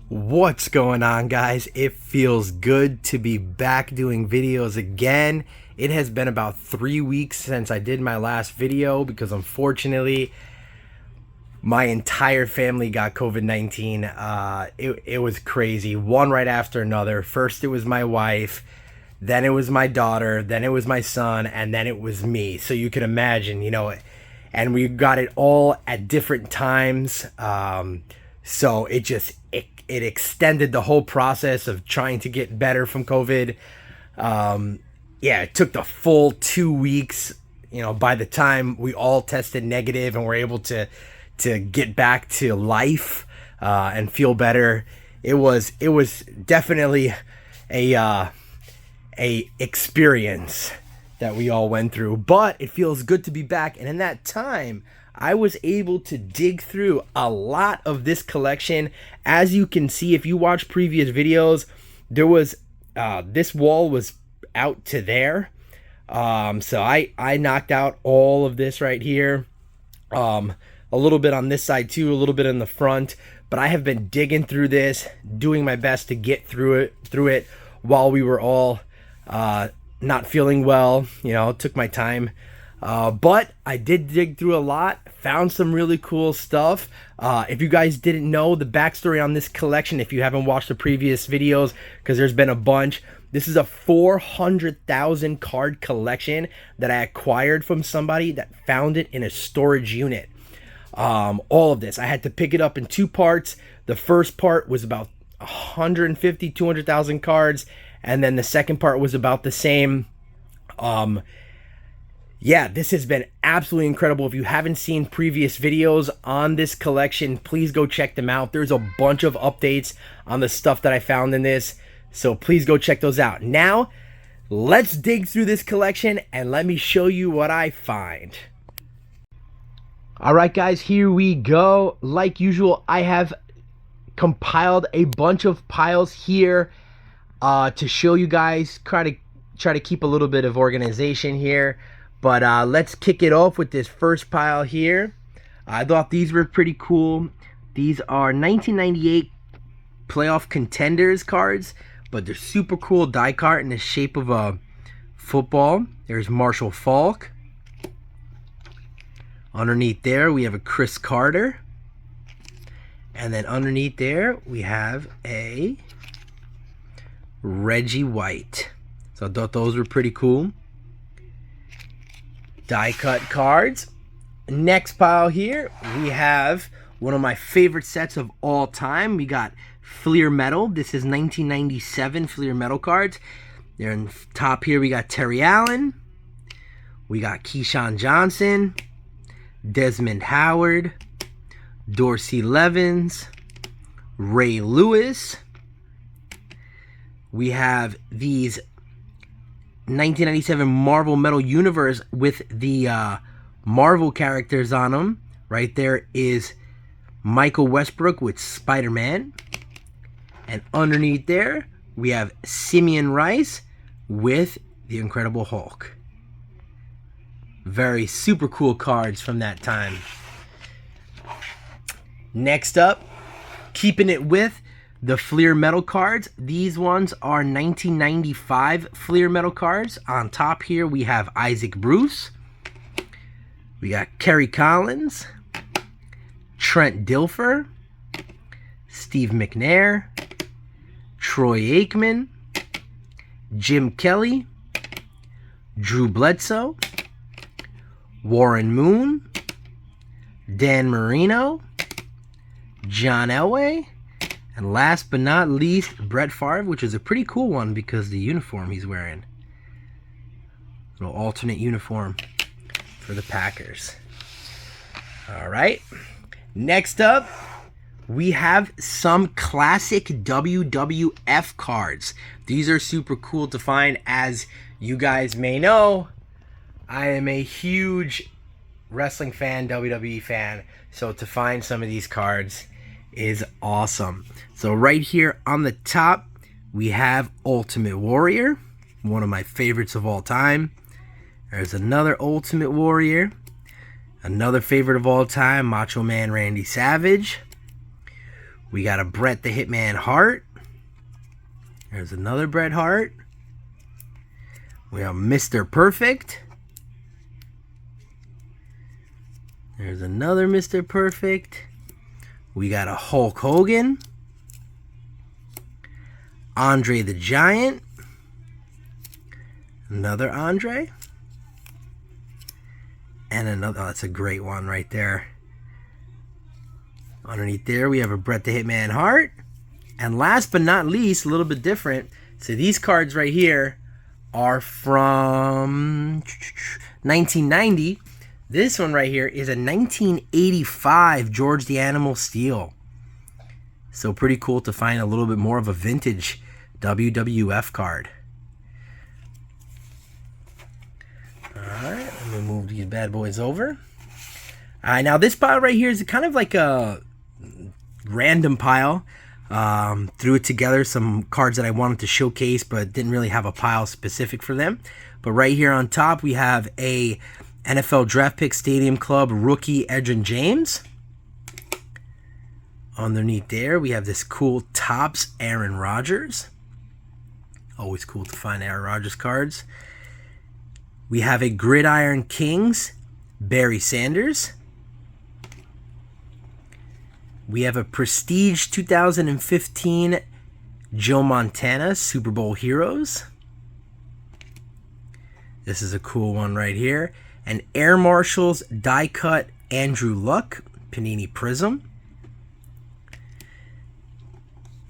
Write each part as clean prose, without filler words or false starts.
What's going on, guys? It feels good to be back doing videos again. It has been about 3 weeks since I did my last video because unfortunately my entire family got COVID-19. It was crazy, one right after another. First it was my wife, then it was my daughter, then it was my son, and then it was me. So you can imagine, and we got it all at different times. So it extended the whole process of trying to get better from COVID. It took the full 2 weeks. By the time we all tested negative and were able to get back to life and feel better, it was definitely a experience that we all went through. But it feels good to be back, and in that time I was able to dig through a lot of this collection. As you can see, if you watch previous videos, there was this wall was out to there. So I knocked out all of this right here. A little bit on this side too, a little bit in the front. But I have been digging through this, doing my best to get through it while we were all not feeling well. Took my time. But I did dig through a lot, found some really cool stuff. If you guys didn't know the backstory on this collection, if you haven't watched the previous videos, because there's been a bunch, this is a 400,000 card collection that I acquired from somebody that found it in a storage unit. All of this, I had to pick it up in two parts. The first part was about 150, 200,000 cards, and then the second part was about the same. Yeah, this has been absolutely incredible. If you haven't seen previous videos on this collection, please go check them out. There's a bunch of updates on the stuff that I found in this, so please go check those out. Now, let's dig through this collection and let me show you what I find. All right, guys, here we go. Like usual, I have compiled a bunch of piles here to show you guys. Try to keep a little bit of organization here. But let's kick it off with this first pile here. I thought these were pretty cool. These are 1998 playoff contenders cards, but they're super cool die cut in the shape of a football. There's Marshall Faulk. Underneath there, we have a Chris Carter. And then underneath there, we have a Reggie White. So I thought those were pretty cool. Die cut cards. Next pile here, we have one of my favorite sets of all time. We got Fleer Metal. This is 1997 Fleer Metal cards. There in top here, we got Terry Allen. We got Keyshawn Johnson, Desmond Howard, Dorsey Levens, Ray Lewis. We have these 1997 Marvel Metal Universe with the Marvel characters on them. Right there is Michael Westbrook with Spider-Man. And underneath there, we have Simeon Rice with the Incredible Hulk. Very super cool cards from that time. Next up, keeping it with the Fleer Metal cards. These ones are 1995 Fleer Metal cards. On top here, we have Isaac Bruce. We got Kerry Collins, Trent Dilfer, Steve McNair, Troy Aikman, Jim Kelly, Drew Bledsoe, Warren Moon, Dan Marino, John Elway, and last but not least, Brett Favre, which is a pretty cool one because the uniform he's wearing. Little alternate uniform for the Packers. All right. Next up, we have some classic WWF cards. These are super cool to find. As you guys may know, I am a huge wrestling fan, WWE fan. So to find some of these cards is awesome. So right here on the top, we have Ultimate Warrior, one of my favorites of all time. There's another Ultimate Warrior, another favorite of all time, Macho Man Randy Savage. We got a Bret the Hitman Hart. There's another Bret Hart. We have Mr. Perfect. There's another Mr. Perfect. We got a Hulk Hogan. Andre the Giant. Another Andre. And another, oh, that's a great one right there. Underneath there, we have a Bret the Hitman Hart. And last but not least, a little bit different. So these cards right here are from 1990. This one right here is a 1985 George the Animal Steel. So pretty cool to find a little bit more of a vintage WWF card. Alright, let me move these bad boys over. Alright, now this pile right here is kind of like a random pile. Threw it together, some cards that I wanted to showcase but didn't really have a pile specific for them. But right here on top we have a NFL Draft Pick Stadium Club rookie Edgerrin James. Underneath there we have this cool Topps Aaron Rodgers. Always cool to find Aaron Rodgers cards. We have a Gridiron Kings Barry Sanders. We have a Prestige 2015 Joe Montana Super Bowl Heroes. This is a cool one right here. An Air Marshals die cut Andrew Luck Panini Prism.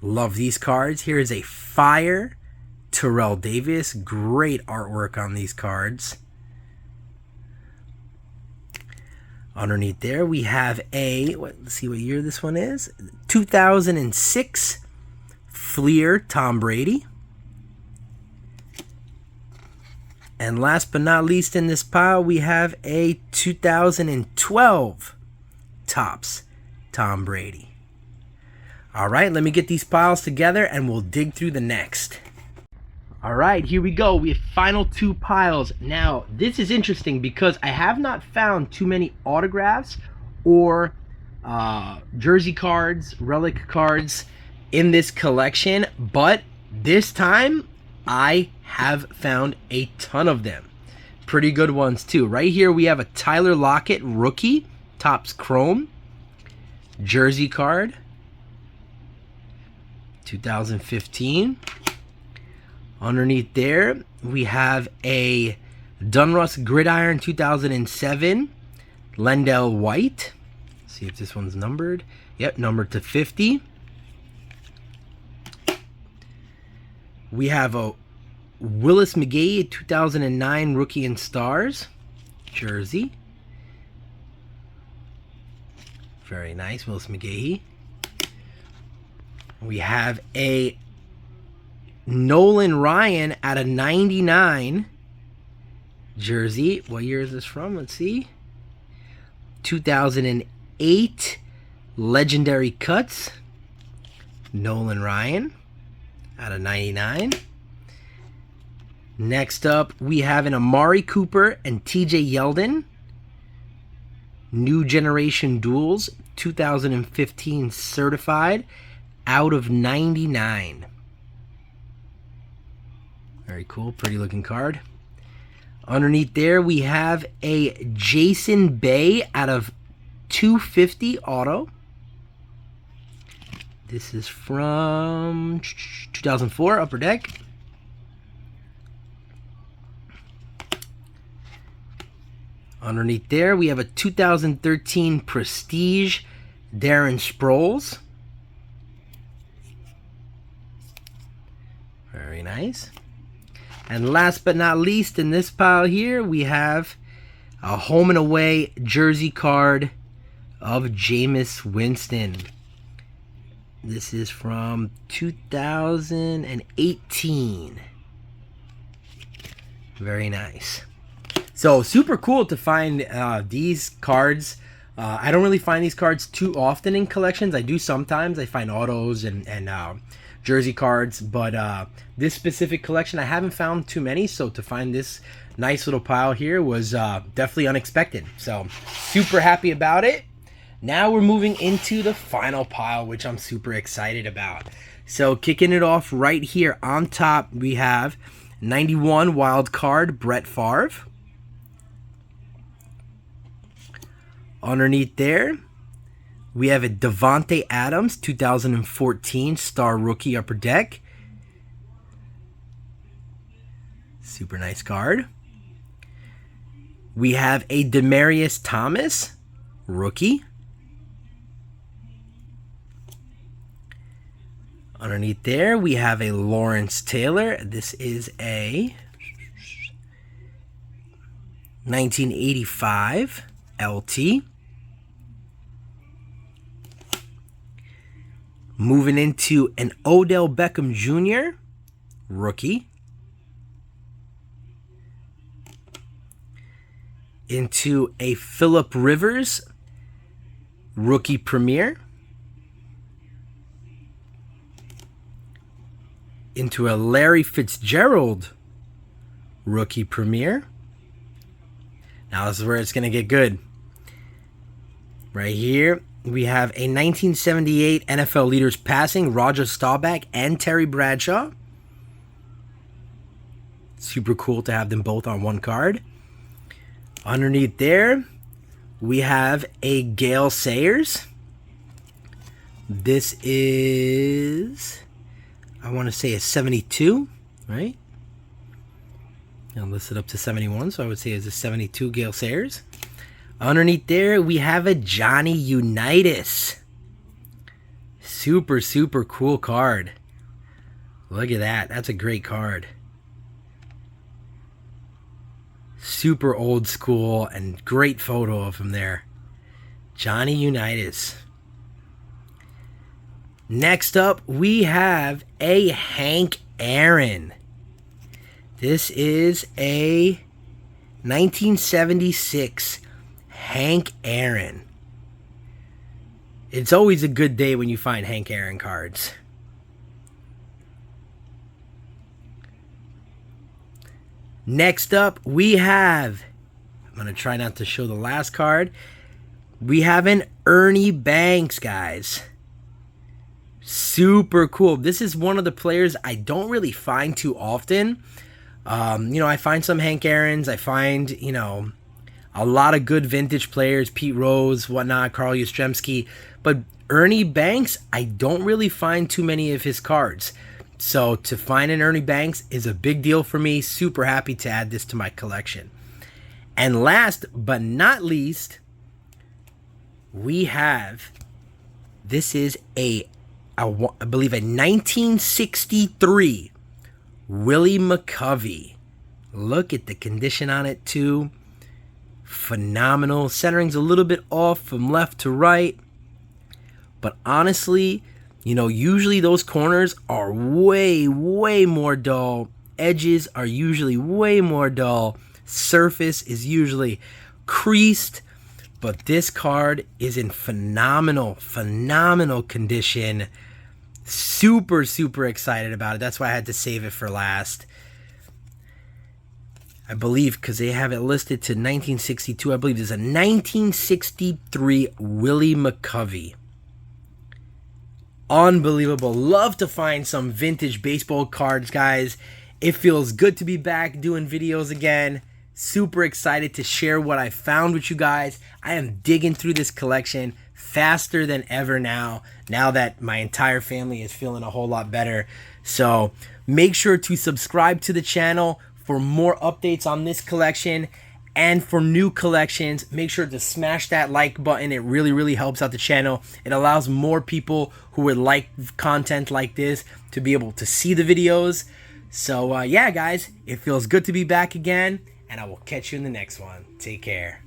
Love these cards. Here is a Fire Terrell Davis. Great artwork on these cards. Underneath there we have a, let's see what year this one is. 2006 Fleer Tom Brady. And last but not least in this pile we have a 2012 Topps Tom Brady. Alright, let me get these piles together and we'll dig through the next. Alright, here we go. We have final two piles. Now, this is interesting because I have not found too many autographs or jersey cards, relic cards in this collection, but this time I have found a ton of them. Pretty good ones too. Right here we have a Tyler Lockett rookie, Topps Chrome, jersey card, 2015. Underneath there, we have a Donruss Gridiron 2007 Lendell White. Let's see if this one's numbered. Yep, numbered to 50. We have a Willis McGahee 2009 Rookie and Stars jersey. Very nice, Willis McGahee. We have a Nolan Ryan at a 99 jersey. What year is this from? Let's see. 2008 Legendary Cuts. Nolan Ryan at a 99. Next up, we have an Amari Cooper and TJ Yeldon New Generation Duels 2015 certified out of 99. Very cool, pretty looking card. Underneath there, we have a Jason Bay out of 250 auto. This is from 2004 Upper Deck. Underneath there, we have a 2013 Prestige Darren Sproles. Very nice. And last but not least in this pile here, we have a home and away jersey card of Jameis Winston. This is from 2018. Very nice. So super cool to find these cards. I don't really find these cards too often in collections. I do sometimes. I find autos and jersey cards, but this specific collection I haven't found too many, so to find this nice little pile here was definitely unexpected. So super happy about it. Now we're moving into the final pile, which I'm super excited about. So kicking it off right here on top, we have 91 wild card Brett Favre. Underneath there, we have a Davante Adams 2014 star rookie upper deck. Super nice card. We have a Demaryius Thomas rookie. Underneath there, we have a Lawrence Taylor. This is a 1985 LT. Moving into an Odell Beckham Jr. rookie. Into a Phillip Rivers rookie premiere. Into a Larry Fitzgerald rookie premiere. Now this is where it's going to get good. Right here, we have a 1978 NFL Leaders Passing, Roger Staubach and Terry Bradshaw. Super cool to have them both on one card. Underneath there, we have a Gale Sayers. This is, I want to say, a 72, right? I'll list it up to 71, so I would say it's a 72 Gale Sayers. Underneath there, we have a Johnny Unitas. Super, super cool card. Look at that. That's a great card. Super old school and great photo of him there. Johnny Unitas. Next up, we have a Hank Aaron. This is a 1976 Hank Aaron. It's always a good day when you find Hank Aaron cards. Next up, we have, I'm going to try not to show the last card. We have an Ernie Banks, guys. Super cool. This is one of the players I don't really find too often. I find some Hank Aarons. I find, a lot of good vintage players, Pete Rose, whatnot, Carl Yastrzemski. But Ernie Banks, I don't really find too many of his cards. So to find an Ernie Banks is a big deal for me. Super happy to add this to my collection. And last but not least, we have, this is I believe a 1963 Willie McCovey. Look at the condition on it too. Phenomenal. Centering's a little bit off from left to right. But honestly, usually those corners are way, way more dull. Edges are usually way more dull. Surface is usually creased. But this card is in phenomenal, phenomenal condition. Super, super excited about it. That's why I had to save it for last. I believe, because they have it listed to 1962, I believe there's a 1963 Willie McCovey. Unbelievable. Love to find some vintage baseball cards, guys. It feels good to be back doing videos again. Super excited to share what I found with you guys. I am digging through this collection faster than ever now that my entire family is feeling a whole lot better. So make sure to subscribe to the channel for more updates on this collection. And for new collections, make sure to smash that like button. It really, really helps out the channel. It allows more people who would like content like this to be able to see the videos. So yeah, guys, it feels good to be back again, and I will catch you in the next one. Take care.